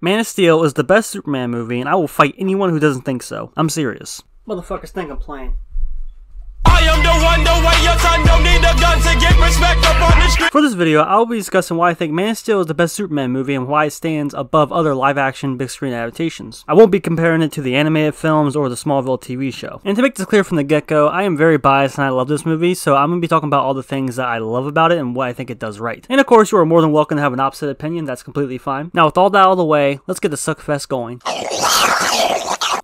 Man of Steel is the best Superman movie, and I will fight anyone who doesn't think so. I'm serious. Motherfuckers think I'm playing. I am the way your son don't need a gun to get respect up on the street. For this video, I will be discussing why I think Man of Steel is the best Superman movie and why it stands above other live-action big screen adaptations. I won't be comparing it to the animated films or the Smallville TV show. And to make this clear from the get-go, I am very biased and I love this movie, so I'm going to be talking about all the things that I love about it and what I think it does right. And of course, you are more than welcome to have an opposite opinion, that's completely fine. Now with all that out of the way, let's get the suckfest going.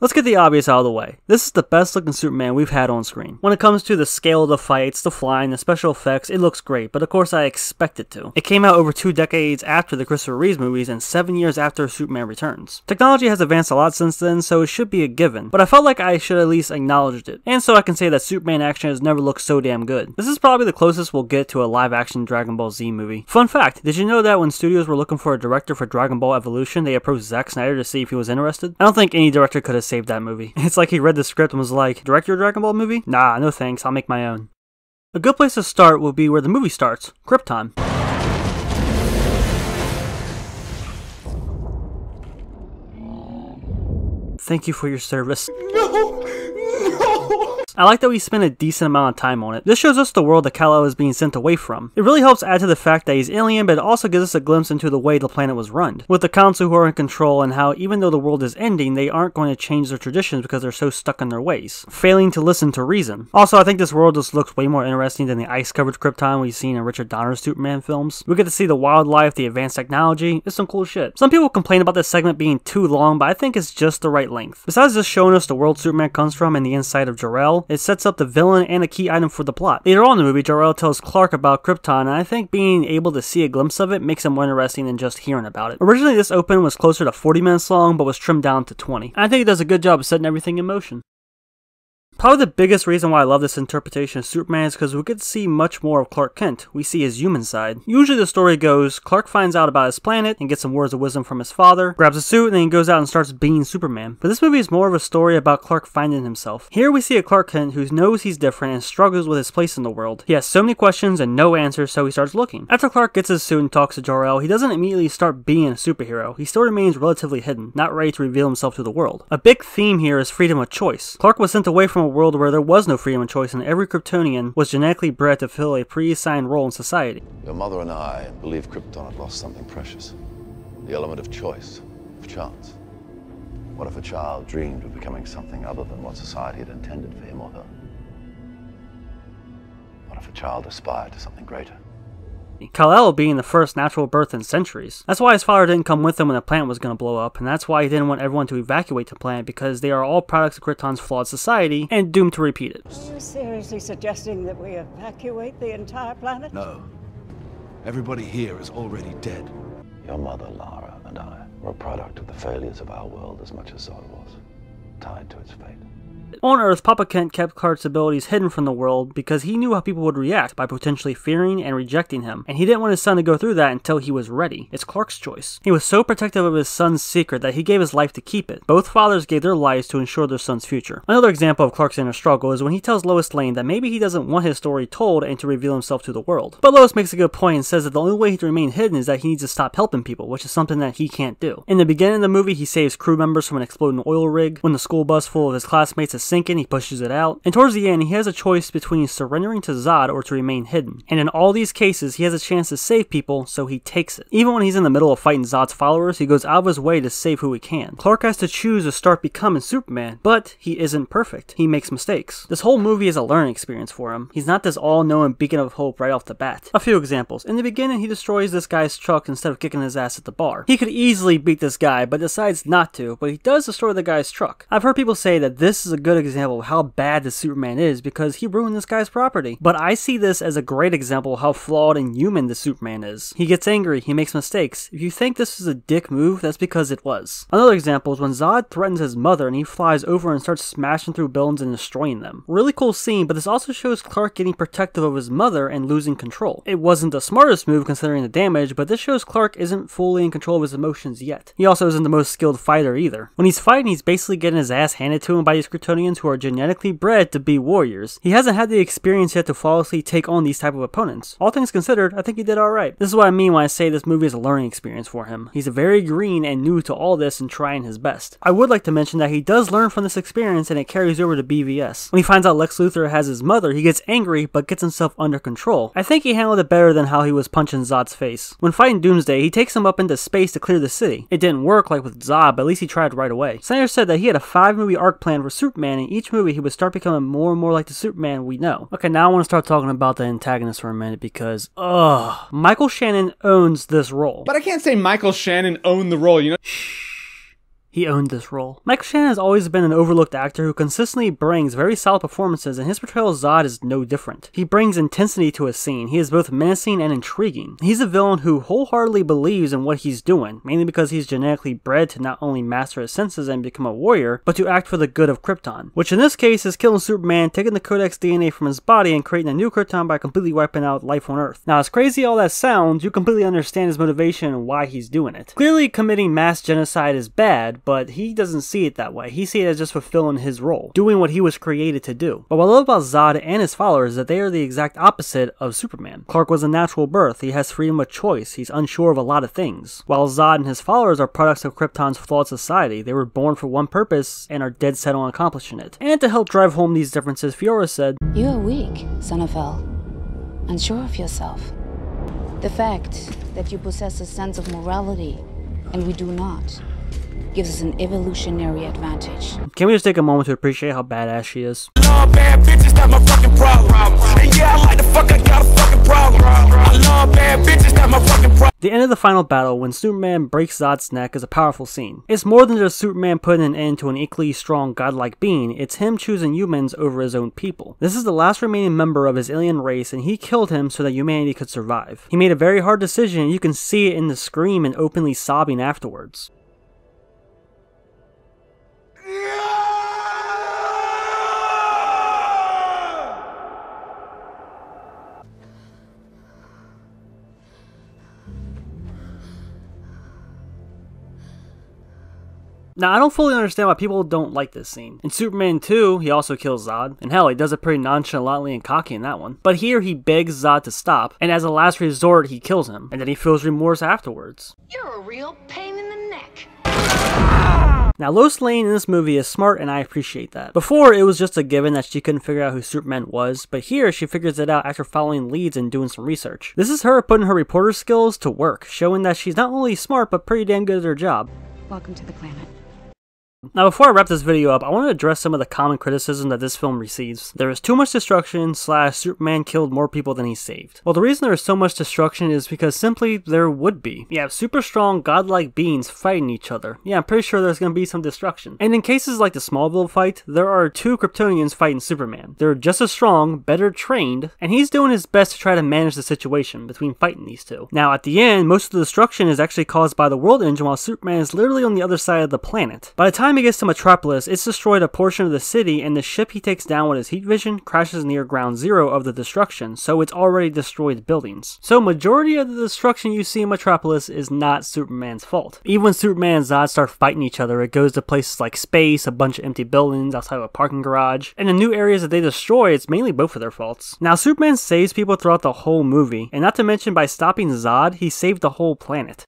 Let's get the obvious out of the way. This is the best looking Superman we've had on screen. When it comes to the scale of the fights, the flying, the special effects, it looks great, but of course I expect it to. It came out over 2 decades after the Christopher Reeve movies and 7 years after Superman Returns. Technology has advanced a lot since then, so it should be a given, but I felt like I should at least acknowledge it. And so I can say that Superman action has never looked so damn good. This is probably the closest we'll get to a live action Dragon Ball Z movie. Fun fact, did you know that when studios were looking for a director for Dragon Ball Evolution, they approached Zack Snyder to see if he was interested? I don't think any director could have saved that movie. It's like he read the script and was like, direct your Dragon Ball movie? Nah, no thanks, I'll make my own. A good place to start will be where the movie starts, Krypton. Thank you for your service. I like that we spend a decent amount of time on it. This shows us the world that Kal-El is being sent away from. It really helps add to the fact that he's alien, but it also gives us a glimpse into the way the planet was run, with the council who are in control and how even though the world is ending, they aren't going to change their traditions because they're so stuck in their ways, failing to listen to reason. Also, I think this world just looks way more interesting than the ice-covered Krypton we've seen in Richard Donner's Superman films. We get to see the wildlife, the advanced technology, it's some cool shit. Some people complain about this segment being too long, but I think it's just the right length. Besides just showing us the world Superman comes from and the inside of Jor-El, it sets up the villain and a key item for the plot. Later on in the movie, Jor-El tells Clark about Krypton, and I think being able to see a glimpse of it makes it more interesting than just hearing about it. Originally, this open was closer to 40 minutes long, but was trimmed down to 20. And I think it does a good job of setting everything in motion. Probably the biggest reason why I love this interpretation of Superman is because we get to see much more of Clark Kent. We see his human side. Usually the story goes, Clark finds out about his planet and gets some words of wisdom from his father, grabs a suit, and then he goes out and starts being Superman. But this movie is more of a story about Clark finding himself. Here we see a Clark Kent who knows he's different and struggles with his place in the world. He has so many questions and no answers, so he starts looking. After Clark gets his suit and talks to Jor-El, he doesn't immediately start being a superhero. He still remains relatively hidden, not ready to reveal himself to the world. A big theme here is freedom of choice. Clark was sent away from a world where there was no freedom of choice, and every Kryptonian was genetically bred to fill a pre-assigned role in society. Your mother and I believe Krypton had lost something precious. The element of choice, of chance. What if a child dreamed of becoming something other than what society had intended for him or her? What if a child aspired to something greater? Kal-El being the first natural birth in centuries. That's why his father didn't come with him when the planet was going to blow up, and that's why he didn't want everyone to evacuate the planet, because they are all products of Krypton's flawed society and doomed to repeat it. Are you seriously suggesting that we evacuate the entire planet? No. Everybody here is already dead. Your mother, Lara, and I were a product of the failures of our world as much as Zod was, tied to its fate. On Earth, Papa Kent kept Clark's abilities hidden from the world because he knew how people would react by potentially fearing and rejecting him, and he didn't want his son to go through that until he was ready. It's Clark's choice. He was so protective of his son's secret that he gave his life to keep it. Both fathers gave their lives to ensure their son's future. Another example of Clark's inner struggle is when he tells Lois Lane that maybe he doesn't want his story told and to reveal himself to the world. But Lois makes a good point and says that the only way he can remain hidden is that he needs to stop helping people, which is something that he can't do. In the beginning of the movie, he saves crew members from an exploding oil rig. When the school bus full of his classmates is sinking, he pushes it out. And towards the end, he has a choice between surrendering to Zod or to remain hidden. And in all these cases, he has a chance to save people, so he takes it. Even when he's in the middle of fighting Zod's followers, he goes out of his way to save who he can. Clark has to choose to start becoming Superman, but he isn't perfect. He makes mistakes. This whole movie is a learning experience for him. He's not this all-knowing beacon of hope right off the bat. A few examples. In the beginning, he destroys this guy's truck instead of kicking his ass at the bar. He could easily beat this guy, but decides not to, but he does destroy the guy's truck. I've heard people say that this is a good example of how bad the Superman is because he ruined this guy's property. But I see this as a great example of how flawed and human the Superman is. He gets angry, he makes mistakes. If you think this is a dick move, that's because it was. Another example is when Zod threatens his mother and he flies over and starts smashing through buildings and destroying them. Really cool scene, but this also shows Clark getting protective of his mother and losing control. It wasn't the smartest move considering the damage, but this shows Clark isn't fully in control of his emotions yet. He also isn't the most skilled fighter either. When he's fighting, he's basically getting his ass handed to him by these Kryptonians Kryptonians who are genetically bred to be warriors. He hasn't had the experience yet to flawlessly take on these type of opponents. All things considered, I think he did alright. This is what I mean when I say this movie is a learning experience for him. He's very green and new to all this and trying his best. I would like to mention that he does learn from this experience and it carries over to BVS. When he finds out Lex Luthor has his mother, he gets angry but gets himself under control. I think he handled it better than how he was punching Zod's face. When fighting Doomsday, he takes him up into space to clear the city. It didn't work like with Zod, but at least he tried right away. Snyder said that he had a 5-movie arc plan for Superman, and each movie he would start becoming more and more like the Superman we know. Okay, now I want to start talking about the antagonist for a minute because, Michael Shannon owns this role. But I can't say Michael Shannon owned the role, you know? He owned this role. Michael Shannon has always been an overlooked actor who consistently brings very solid performances, and his portrayal of Zod is no different. He brings intensity to a scene. He is both menacing and intriguing. He's a villain who wholeheartedly believes in what he's doing, mainly because he's genetically bred to not only master his senses and become a warrior, but to act for the good of Krypton, which in this case is killing Superman, taking the Codex DNA from his body, and creating a new Krypton by completely wiping out life on Earth. Now, as crazy all that sounds, you completely understand his motivation and why he's doing it. Clearly, committing mass genocide is bad, but he doesn't see it that way. He sees it as just fulfilling his role, doing what he was created to do. But what I love about Zod and his followers is that they are the exact opposite of Superman. Clark was a natural birth. He has freedom of choice. He's unsure of a lot of things. While Zod and his followers are products of Krypton's flawed society. They were born for one purpose and are dead set on accomplishing it. And to help drive home these differences, Fiora said, "You are weak, son of hell, unsure of yourself. The fact that you possess a sense of morality and we do not gives us an evolutionary advantage." Can we just take a moment to appreciate how badass she is? Love bad bitches, that's my fucking problem. And yeah, I like the fuck, I got a fucking problem. I love bad bitches, that's my fucking problem. The end of the final battle, when Superman breaks Zod's neck, is a powerful scene. It's more than just Superman putting an end to an equally strong godlike being, it's him choosing humans over his own people. This is the last remaining member of his alien race, and he killed him so that humanity could survive. He made a very hard decision, and you can see it in the scream and openly sobbing afterwards. Now, I don't fully understand why people don't like this scene. In Superman 2, he also kills Zod, and hell, he does it pretty nonchalantly and cocky in that one. But here, he begs Zod to stop, and as a last resort, he kills him, and then he feels remorse afterwards. You're a real pain in the neck. Now, Lois Lane in this movie is smart, and I appreciate that. Before, it was just a given that she couldn't figure out who Superman was, but here, she figures it out after following leads and doing some research. This is her putting her reporter skills to work, showing that she's not only smart, but pretty damn good at her job. Welcome to the planet. Now, before I wrap this video up, I want to address some of the common criticism that this film receives. There is too much destruction / Superman killed more people than he saved. Well, the reason there is so much destruction is because simply there would be. You have super strong, godlike beings fighting each other. Yeah, I'm pretty sure there's going to be some destruction. And in cases like the Smallville fight, there are 2 Kryptonians fighting Superman. They're just as strong, better trained, and he's doing his best to try to manage the situation between fighting these 2. Now, at the end, most of the destruction is actually caused by the World Engine while Superman is literally on the other side of the planet. By the time he gets to Metropolis, it's destroyed a portion of the city, and the ship he takes down with his heat vision crashes near ground zero of the destruction, so it's already destroyed buildings. So majority of the destruction you see in Metropolis is not Superman's fault. Even when Superman and Zod start fighting each other, it goes to places like space, a bunch of empty buildings outside of a parking garage, and the new areas that they destroy, it's mainly both of their faults. Now, Superman saves people throughout the whole movie, and not to mention by stopping Zod, he saved the whole planet.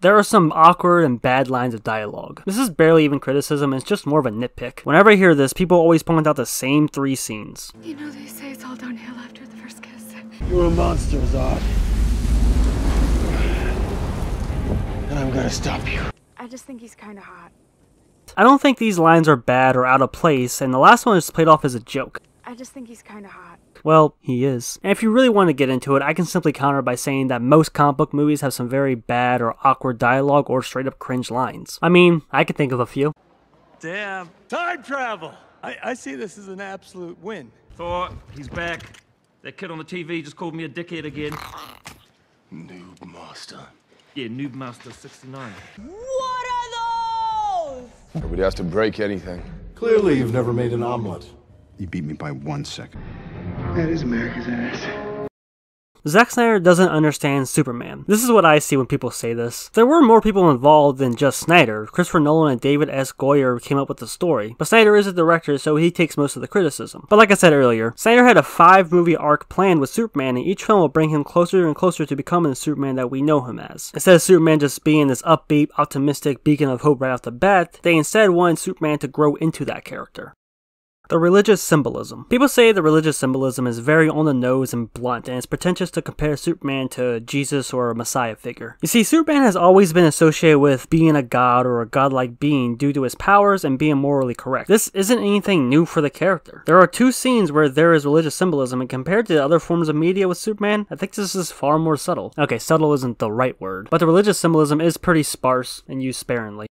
There are some awkward and bad lines of dialogue. This is barely even criticism, it's just more of a nitpick. Whenever I hear this, people always point out the same 3 scenes. You know they say it's all downhill after the first kiss. You're a monster, Zod. And I'm gonna stop you. I just think he's kinda hot. I don't think these lines are bad or out of place, and the last one is played off as a joke. I just think he's kinda hot. Well, he is. And if you really want to get into it, I can simply counter by saying that most comic book movies have some very bad or awkward dialogue or straight up cringe lines. I mean, I could think of a few. Damn. Time travel! I see this as an absolute win. Thor, he's back. That kid on the TV just called me a dickhead again. Noob Master. Yeah, Noob Master 69. What are those? Nobody has to break anything. Clearly, you've never made an omelet. You beat me by 1 second. That is America's ass. Zack Snyder doesn't understand Superman. This is what I see when people say this. There were more people involved than just Snyder. Christopher Nolan and David S. Goyer came up with the story, but Snyder is the director, so he takes most of the criticism. But like I said earlier, Snyder had a 5-movie arc planned with Superman, and each film will bring him closer and closer to becoming the Superman that we know him as. Instead of Superman just being this upbeat, optimistic beacon of hope right off the bat, they instead wanted Superman to grow into that character. The religious symbolism. People say the religious symbolism is very on the nose and blunt, and it's pretentious to compare Superman to Jesus or a Messiah figure. You see, Superman has always been associated with being a god or a godlike being due to his powers and being morally correct. This isn't anything new for the character. There are 2 scenes where there is religious symbolism, and compared to other forms of media with Superman, I think this is far more subtle. Okay, subtle isn't the right word, but the religious symbolism is pretty sparse and used sparingly.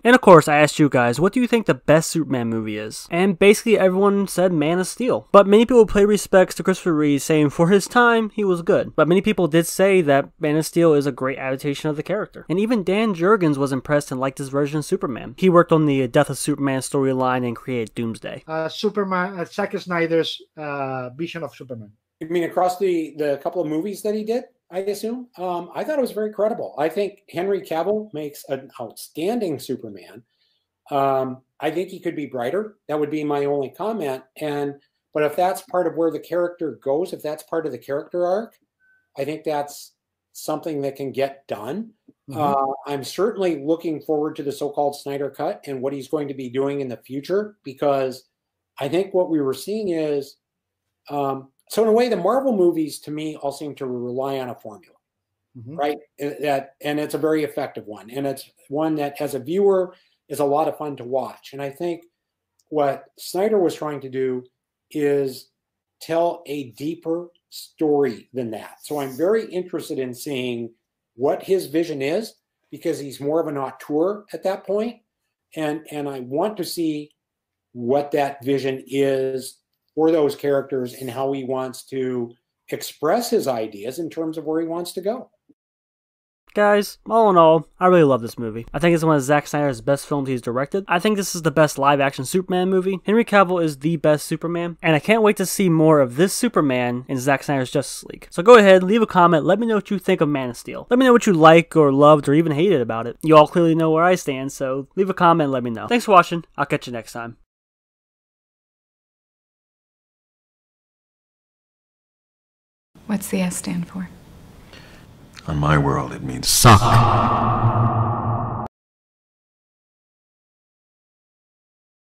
And of course, I asked you guys, what do you think the best Superman movie is? And basically everyone said Man of Steel. But many people pay respects to Christopher Reeve, saying for his time, he was good. But many people did say that Man of Steel is a great adaptation of the character. And even Dan Jurgens was impressed and liked his version of Superman. He worked on the Death of Superman storyline and created Doomsday. Superman, Zack Snyder's vision of Superman. You mean across the couple of movies that he did, I assume? I thought it was very credible. I think Henry Cavill makes an outstanding Superman. I think he could be brighter. That would be my only comment. But if that's part of where the character goes, if that's part of the character arc, I think that's something that can get done. I'm certainly looking forward to the so-called Snyder Cut and what he's going to be doing in the future, because I think what we were seeing is so in a way, the Marvel movies, to me, all seem to rely on a formula, right? And it's a very effective one. And it's one that, as a viewer, is a lot of fun to watch. And I think what Snyder was trying to do is tell a deeper story than that. So I'm very interested in seeing what his vision is, because he's more of an auteur at that point. And I want to see what that vision is for those characters and how he wants to express his ideas in terms of where he wants to go. Guys, all in all, I really love this movie. I think it's one of Zack Snyder's best films he's directed. I think this is the best live-action Superman movie. Henry Cavill is the best Superman, and I can't wait to see more of this Superman in Zack Snyder's Justice League. So go ahead, leave a comment, let me know what you think of Man of Steel. Let me know what you like or loved or even hated about it. You all clearly know where I stand, so leave a comment and let me know. Thanks for watching, I'll catch you next time. What's the S stand for? On my world, it means suck.